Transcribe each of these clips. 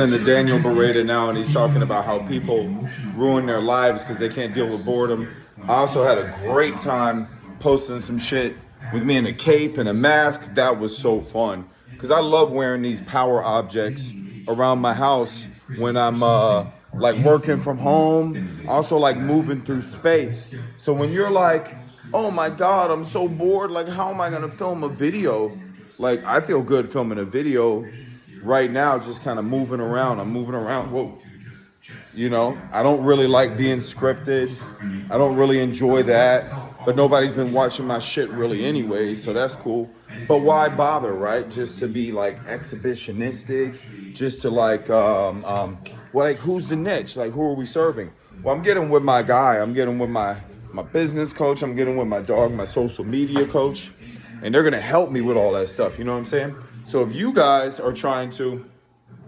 To Daniel Beretta now, and he's talking about how people ruin their lives because they can't deal with boredom. I also had a great time posting some shit with me in a cape and a mask. That was so fun because I love wearing these power objects around my house when I'm like working from home. Also like moving through space. So when you're like, oh my God, I'm so bored. Like, how am I gonna film a video? Like, I feel good filming a video right now, just kind of moving around. I'm moving around. Whoa. I don't really like being scripted. I don't really enjoy that. But nobody's been watching my shit really anyway, so that's cool. But why bother, right? Just to be like exhibitionistic, just to like who's the niche? Like, who are we serving? Well, I'm getting with my guy. I'm getting with my business coach. I'm getting with my dog, my social media coach, and they're gonna help me with all that stuff. You know what I'm saying? So if you guys are trying to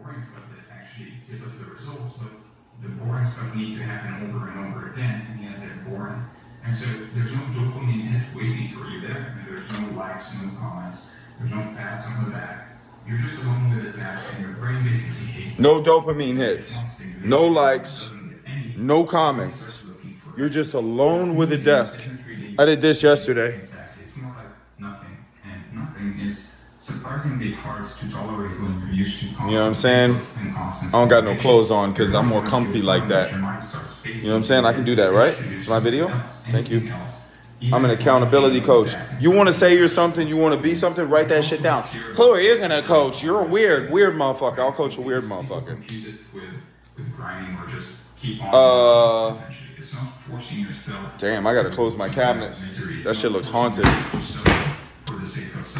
boring stuff that actually give us the results, but the boring stuff need to happen over and over again, and yet they're boring. And so there's no dopamine hit waiting for you there. And there's no likes, no comments, there's no pats on the back. You're just alone with a task, and your brain basically hates it. no dopamine hits, no likes, no comments. You're just alone with a desk. I did this yesterday. Exactly. It's more like nothing, and nothing is surprisingly hard to tolerate when you're used to constant. You know what I'm saying? I don't got no clothes on because I'm more comfy like that. You know what I'm saying? I can do that, right? It's my video. Thank you. I'm an accountability coach. You want to say you're something, you want to be something, write that shit down. Who are you gonna coach? You're a weird motherfucker. I'll coach a weird motherfucker. With grinding or just keep on. It's not forcing yourself. Damn, I gotta close my cabinets. That shit looks haunted.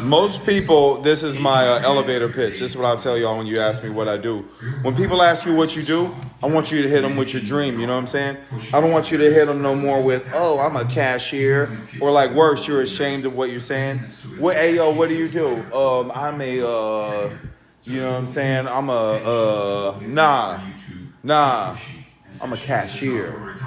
Most people, this is my elevator pitch. This is what I'll tell y'all when you ask me what I do. When people ask you what you do, I want you to hit them with your dream. You know what I'm saying? I don't want you to hit them no more with, oh, I'm a cashier. Or like worse, you're ashamed of what you're saying. Hey, yo, what do you do? I'm a, you know what I'm saying? I'm a, nah. I'm a cashier.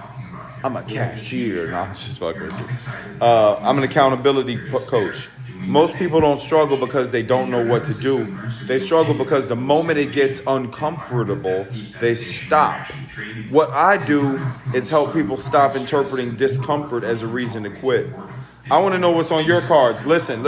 I'm a cashier. Nah, I'm just fucking with you. I'm an accountability coach. Most people don't struggle because they don't know what to do. They struggle because the moment it gets uncomfortable, they stop. What I do is help people stop interpreting discomfort as a reason to quit. I want to know what's on your cards. Listen.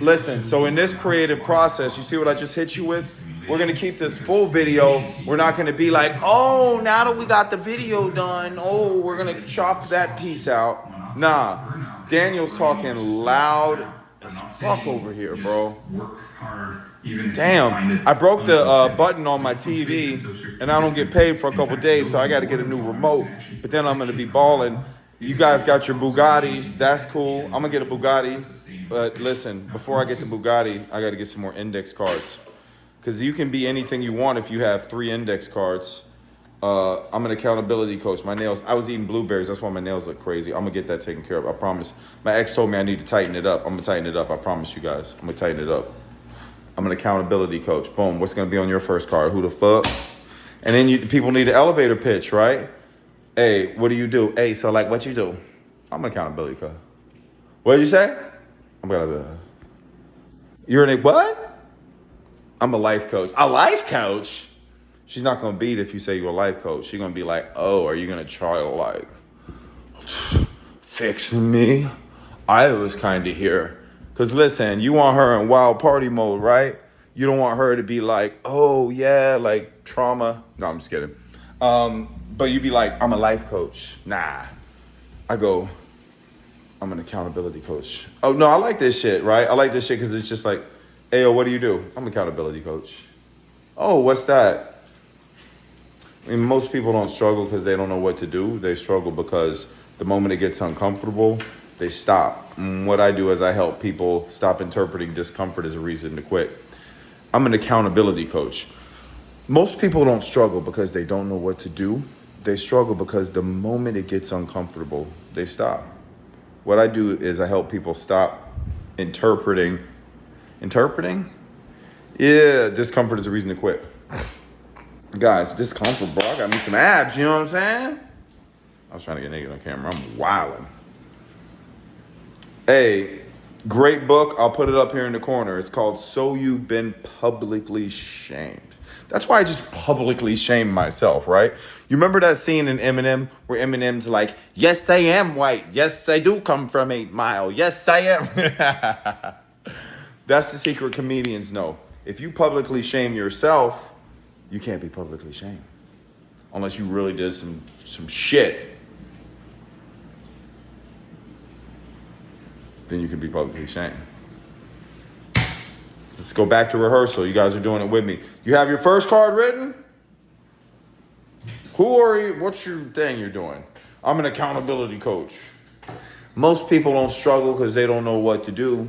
Listen, so in this creative process, you see what I just hit you with? We're going to keep this full video. We're not going to be like, oh, now that we got the video done, oh, we're going to chop that piece out. Nah. Daniel's talking loud as fuck over here, bro. Damn, I broke the button on my TV, and I don't get paid for a couple days, so I got to get a new remote. But then I'm going to be balling. You guys got your Bugattis. That's cool. I'm going to get a Bugatti. But listen, before I get the Bugatti, I got to get some more index cards. Because you can be anything you want if you have 3 index cards. I'm an accountability coach. My nails, I was eating blueberries. That's why my nails look crazy. I'm going to get that taken care of. I promise. My ex told me I need to tighten it up. I'm going to tighten it up. I promise you guys. I'm going to tighten it up. I'm an accountability coach. Boom. What's going to be on your first card? Who the fuck? And then people need an elevator pitch, right? Hey, what do you do? Hey, so like what you do? I'm an accountability coach. What did you say? I'm going to You're an what? I'm a life coach. A life coach? She's not going to beat if you say you're a life coach. She's going to be like, oh, are you going to try to like fix me? I was kind of here. Because listen, you want her in wild party mode, right? You don't want her to be like, oh, yeah, like trauma. No, I'm just kidding. But you be like, I'm a life coach. Nah. I go, I'm an accountability coach. Oh, no, I like this shit, right? I like this shit because it's just like, hey, yo, what do you do? I'm an accountability coach. Oh, what's that? I mean, most people don't struggle because they don't know what to do. They struggle because the moment it gets uncomfortable, they stop. And what I do is I help people stop interpreting discomfort as a reason to quit. I'm an accountability coach. Most people don't struggle because they don't know what to do. They struggle because the moment it gets uncomfortable, they stop. What I do is I help people stop interpreting? Yeah, discomfort is a reason to quit. Guys, discomfort, bro. I got me some abs, you know what I'm saying? I was trying to get naked on camera. I'm wilding. Hey, great book. I'll put it up here in the corner. It's called So You've Been Publicly Shamed. That's why I just publicly shame myself, right? You remember that scene in Eminem where Eminem's like, yes, I am white. Yes, I do come from 8 Mile. Yes, I am. That's the secret comedians know. If you publicly shame yourself, you can't be publicly shamed. Unless you really did some shit. Then you can be publicly shamed. Let's go back to rehearsal. You guys are doing it with me. You have your first card written? Who are you? What's your thing you're doing? I'm an accountability coach. Most people don't struggle because they don't know what to do.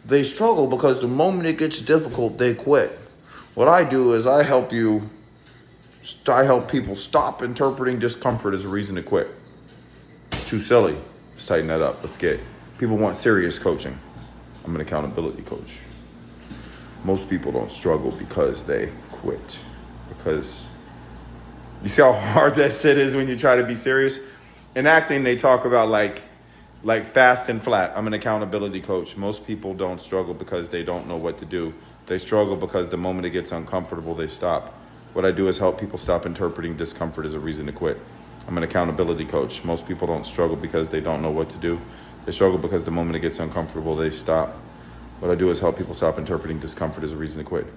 They struggle because the moment it gets difficult, they quit. What I do is I help people stop interpreting discomfort as a reason to quit. It's too silly. Let's tighten that up. Let's get it. People want serious coaching. I'm an accountability coach. Most people don't struggle because they quit. Because you see how hard that shit is when you try to be serious? In acting, they talk about like fast and flat. I'm an accountability coach. Most people don't struggle because they don't know what to do. They struggle because the moment it gets uncomfortable, they stop. What I do is help people stop interpreting discomfort as a reason to quit. I'm an accountability coach. Most people don't struggle because they don't know what to do. They struggle because the moment it gets uncomfortable, they stop. What I do is help people stop interpreting discomfort as a reason to quit.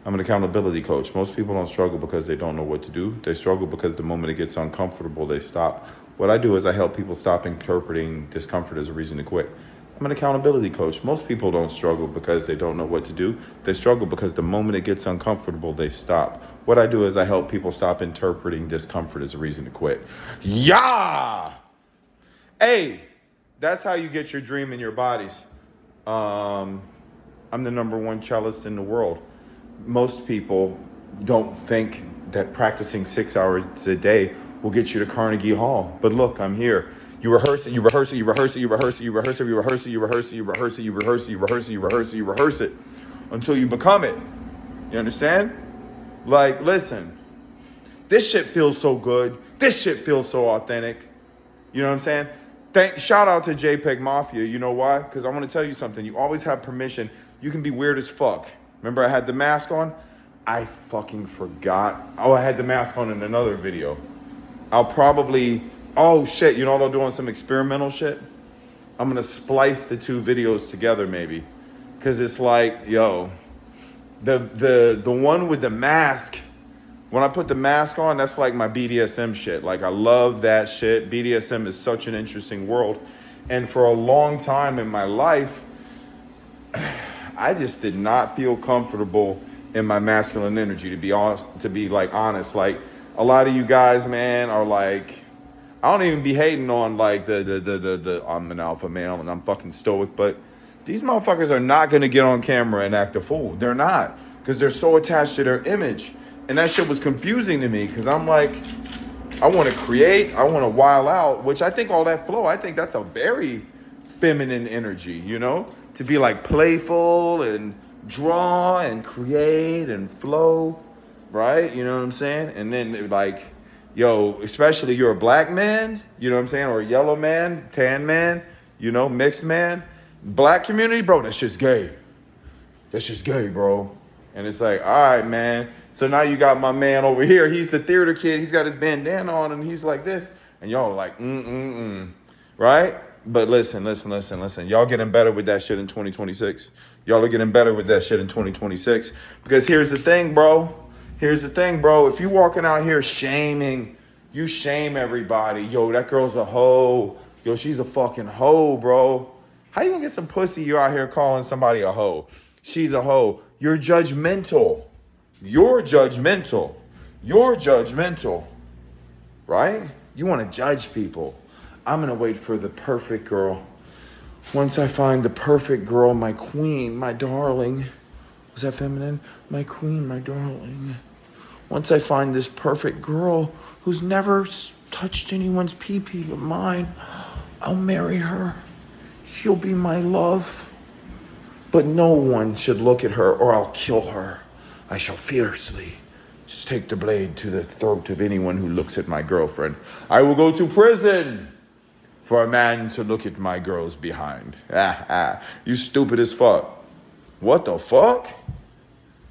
I'm an accountability coach. Most people don't struggle because they don't know what to do. They struggle because the moment it gets uncomfortable, they stop. What I do is I help people stop interpreting discomfort as a reason to quit. I'm an accountability coach. Most people don't struggle because they don't know what to do. They struggle because the moment it gets uncomfortable, they stop. What I do is I help people stop interpreting discomfort as a reason to quit. Yeah! Hey, that's how you get your dream in your bodies. I'm the #1 cellist in the world. Most people don't think that practicing 6 hours a day will get you to Carnegie Hall. But look, I'm here. You rehearse it, you rehearse it, you rehearse it, you rehearse it, you rehearse it, you rehearse it, you rehearse it, you rehearse it, you rehearse it, you rehearse it, you rehearse it, you rehearse it until you become it. You understand? Like, listen, this shit feels so good. This shit feels so authentic. You know what I'm saying? Shout out to JPEG Mafia. You know why? Because I want to tell you something. You always have permission. You can be weird as fuck. Remember I had the mask on? I fucking forgot. Oh, I had the mask on in another video. I'll probably, oh shit, you know what I'll do on some experimental shit? I'm gonna splice the 2 videos together maybe. Cause it's like, yo, the one with the mask, when I put the mask on, that's like my BDSM shit. Like I love that shit. BDSM is such an interesting world. And for a long time in my life, I just did not feel comfortable in my masculine energy, to be honest, honest. Like a lot of you guys, man, are like, I don't even be hating on like the I'm an alpha male and I'm fucking stoic, but these motherfuckers are not gonna get on camera and act a fool. They're not, because they're so attached to their image. And that shit was confusing to me, because I'm like, I want to create, I want to wild out, which I think all that flow, I think that's a very feminine energy, you know? To be like playful and draw and create and flow, right? You know what I'm saying? And then like, yo, especially you're a black man, you know what I'm saying? Or a yellow man, tan man, you know, mixed man. Black community, bro, that's just gay. That's just gay, bro. And it's like, all right, man. So now you got my man over here. He's the theater kid. He's got his bandana on and he's like this. And y'all are like, right? But listen. Y'all getting better with that shit in 2026. Y'all are getting better with that shit in 2026. Because here's the thing, bro. If you walking out here shaming, you shame everybody. Yo, that girl's a hoe. Yo, she's a fucking hoe, bro. How you gonna get some pussy? You're out here calling somebody a hoe. She's a hoe. You're judgmental. Right? You want to judge people. I'm going to wait for the perfect girl. Once I find the perfect girl, my queen, my darling. Was that feminine? My queen, my darling. Once I find this perfect girl who's never touched anyone's pee-pee but mine, I'll marry her. She'll be my love. But no one should look at her or I'll kill her. I shall fiercely just take the blade to the throat of anyone who looks at my girlfriend. I will go to prison for a man to look at my girl's behind. You stupid as fuck. What the fuck?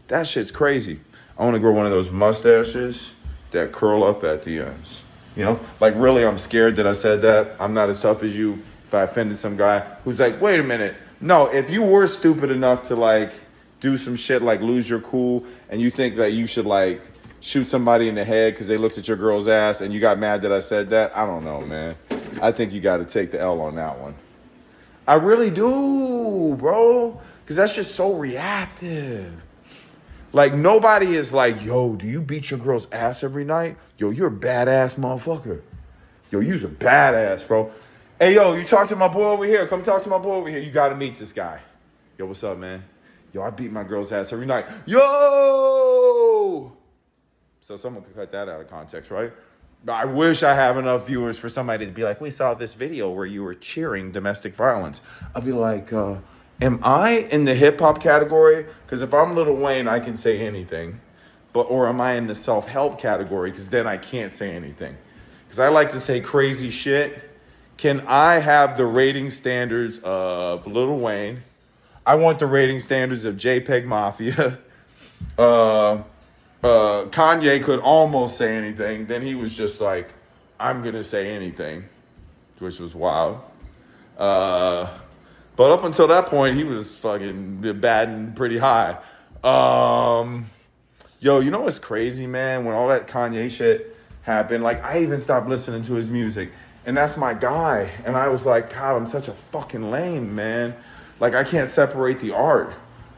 That shit's crazy. I want to grow one of those mustaches that curl up at the ends. You know, like really, I'm scared that I said that. I'm not as tough as you. If I offended some guy who's like, wait a minute. No, if you were stupid enough to like do some shit like lose your cool and you think that you should like shoot somebody in the head because they looked at your girl's ass and you got mad that I said that, I don't know, man. I think you got to take the L on that one. I really do, bro. Because that's just so reactive. Like, nobody is like, yo, do you beat your girl's ass every night? Yo, you're a badass motherfucker. Yo, you's a badass, bro. Hey, yo, you talk to my boy over here. Come talk to my boy over here. You got to meet this guy. Yo, what's up, man? Yo, I beat my girl's ass every night. Yo! So someone could cut that out of context, right? I wish I have enough viewers for somebody to be like, we saw this video where you were cheering domestic violence. I'll be like, am I in the hip hop category? Because if I'm Lil Wayne, I can say anything. Or am I in the self-help category? Because then I can't say anything. Because I like to say crazy shit. Can I have the rating standards of Lil Wayne? I want the rating standards of JPEG Mafia. Kanye could almost say anything. Then he was just like, I'm going to say anything, which was wild. But up until that point, he was fucking batting pretty high. Yo, you know what's crazy, man? When all that Kanye shit happened, like, I even stopped listening to his music. And that's my guy. And I was like, God, I'm such a fucking lame, man. Like, I can't separate the art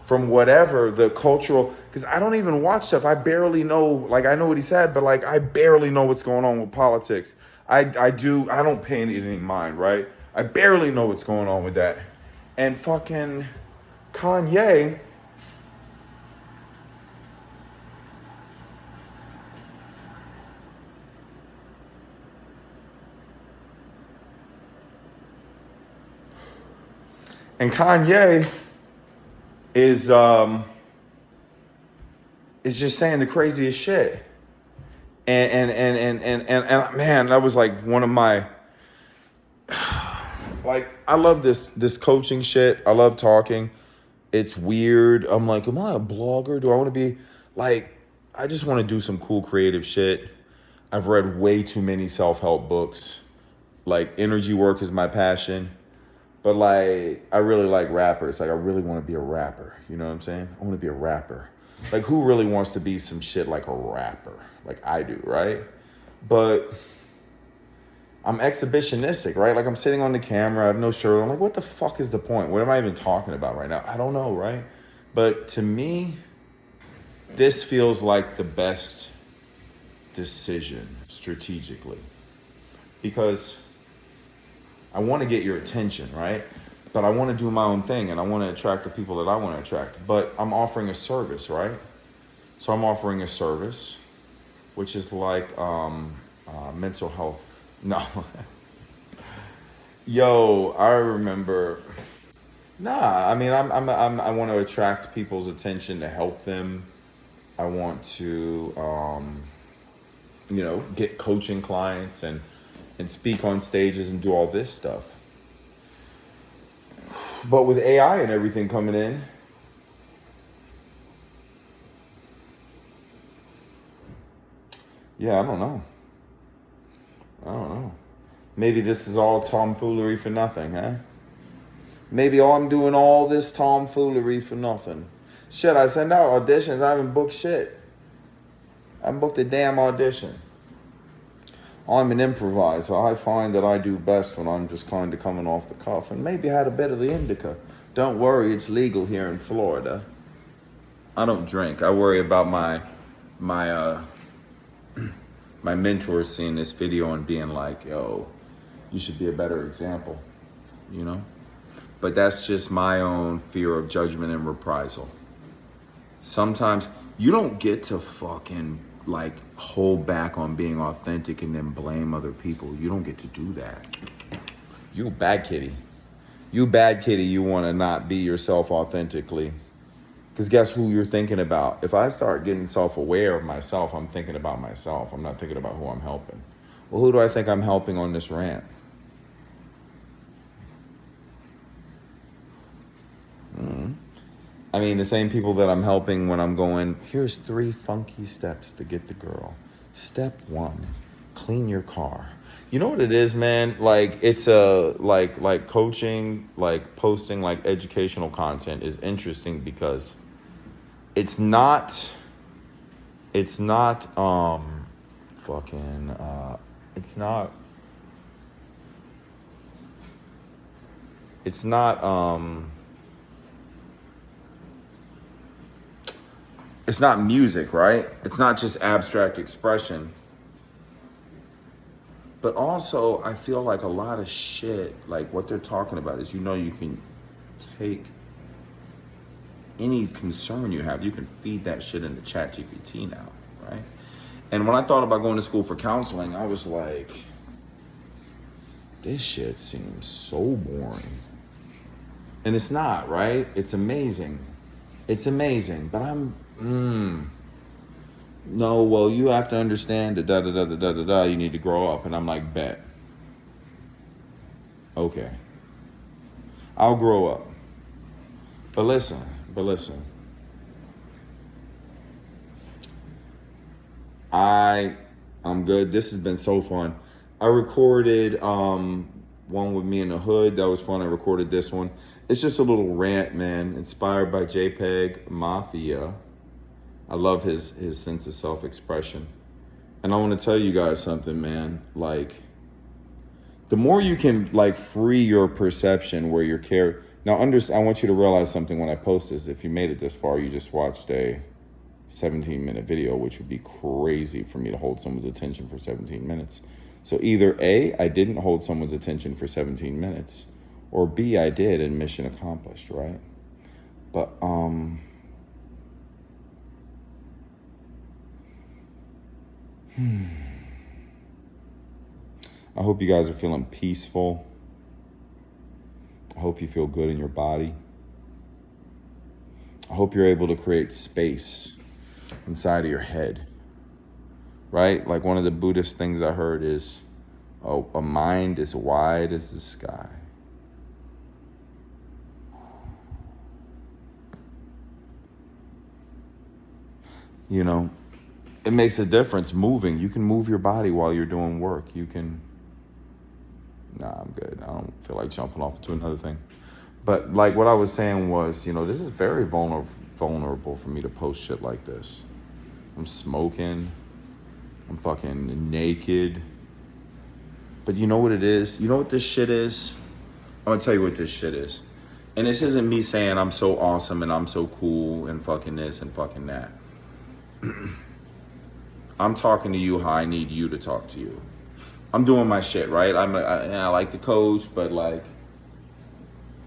from whatever the cultural, because I don't even watch stuff. I barely know, like, I know what he said, but like, I barely know what's going on with politics. I don't pay anything in mind, right? I barely know what's going on with that. And fucking Kanye, is just saying the craziest shit. And man, that was like one of my, like, I love this coaching shit. I love talking. It's weird. I'm like, am I a blogger? Do I want to be like, I just want to do some cool creative shit. I've read way too many self-help books. Like, energy work is my passion. But like, I really like rappers. Like, I really want to be a rapper. You know what I'm saying? I want to be a rapper. Like, who really wants to be some shit like a rapper? Like I do, right? But I'm exhibitionistic, right? Like, I'm sitting on the camera, I have no shirt. I'm like, what the fuck is the point? What am I even talking about right now? I don't know, right? But to me, this feels like the best decision strategically. Because I want to get your attention, right? But I want to do my own thing, and I want to attract the people that I want to attract. But I'm offering a service, right? So I'm offering a service, which is like mental health. No. Yo, I remember. Nah, I mean, I want to attract people's attention to help them. I want to, get coaching clients and speak on stages and do all this stuff. But with AI and everything coming in, yeah, I don't know. Maybe this is all tomfoolery for nothing, huh? Maybe I'm doing all this tomfoolery for nothing. Shit, I send out auditions. I haven't booked shit. I haven't booked a damn audition. I'm an improviser. I find that I do best when I'm just kind of coming off the cuff. And maybe I had a bit of the indica. Don't worry, it's legal here in Florida. I don't drink. I worry about my mentors seeing this video and being like, yo, you should be a better example, you know? But that's just my own fear of judgment and reprisal. Sometimes you don't get to fucking like hold back on being authentic and then blame other people. You don't get to do that. You a bad kitty. You bad kitty, you want to not be yourself authentically. Because guess who you're thinking about? If I start getting self-aware of myself, I'm thinking about myself. I'm not thinking about who I'm helping. Well, who do I think I'm helping on this rant? I mean, the same people that I'm helping when I'm going, here's 3 funky steps to get the girl. Step 1, clean your car. You know what it is, man? Like, it's like coaching, like posting like educational content is interesting because it's not it's not it's not music, right? It's not just abstract expression. But also, I feel like a lot of shit, like what they're talking about is, you can take any concern you have, you can feed that shit into ChatGPT now, right? And when I thought about going to school for counseling, I was like, this shit seems so boring. And it's not, right? It's amazing. It's amazing. But no, well, you have to understand that da-da-da-da-da-da-da, you need to grow up. And I'm like, bet. Okay. I'll grow up. But listen. I'm good. This has been so fun. I recorded one with me in the hood. That was fun. I recorded this one. It's just a little rant, man, inspired by JPEG Mafia. I love his sense of self-expression. And I want to tell you guys something, man. Like, the more you can like free your perception where your care. Now, I want you to realize something when I post this. If you made it this far, you just watched a 17-minute video, which would be crazy for me to hold someone's attention for 17 minutes. So either A, I didn't hold someone's attention for 17 minutes, or B, I did, and mission accomplished, right? But I hope you guys are feeling peaceful. I hope you feel good in your body. I hope you're able to create space inside of your head, right? Like, one of the Buddhist things I heard is, a mind as wide as the sky. You know, it makes a difference moving. You can move your body while you're doing work. I'm good. I don't feel like jumping off to another thing. But like what I was saying was, this is very vulnerable for me to post shit like this. I'm smoking. I'm fucking naked. But you know what it is? You know what this shit is? I'm gonna tell you what this shit is. And this isn't me saying I'm so awesome and I'm so cool and fucking this and fucking that. I'm talking to you how I need you to talk to you. I'm doing my shit, right? I like to coach, but like,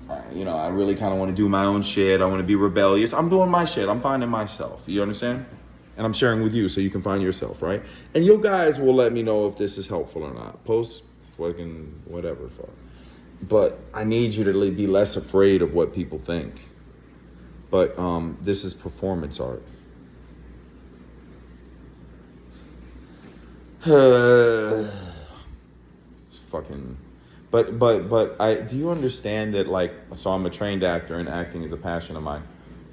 I really kind of want to do my own shit. I want to be rebellious. I'm doing my shit. I'm finding myself. You understand? And I'm sharing with you so you can find yourself, right? And you guys will let me know if this is helpful or not. Post fucking whatever. But I need you to be less afraid of what people think. But this is performance art. It's fucking. But do you understand that, like, so I'm a trained actor and acting is a passion of mine.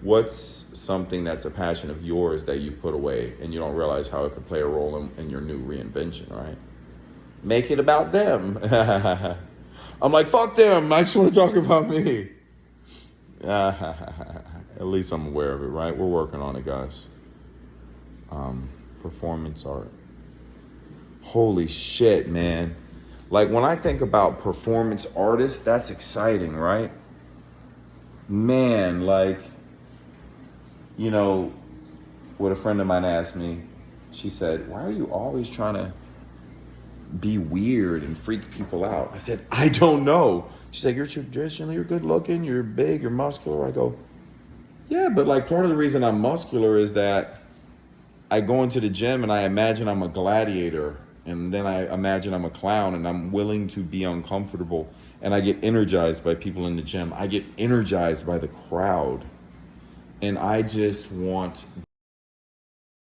What's something that's a passion of yours that you put away and you don't realize how it could play a role in your new reinvention, right? Make it about them. I'm like, fuck them. I just want to talk about me. At least I'm aware of it, right? We're working on it, guys. Performance art. Holy shit, man. Like, when I think about performance artists, that's exciting, right? Man, like, what a friend of mine asked me, she said, why are you always trying to be weird and freak people out? I said, I don't know. She's like, you're good looking, you're big, you're muscular. I go, yeah, but like, part of the reason I'm muscular is that I go into the gym and I imagine I'm a gladiator. And then I imagine I'm a clown and I'm willing to be uncomfortable. And I get energized by people in the gym. I get energized by the crowd. And I just want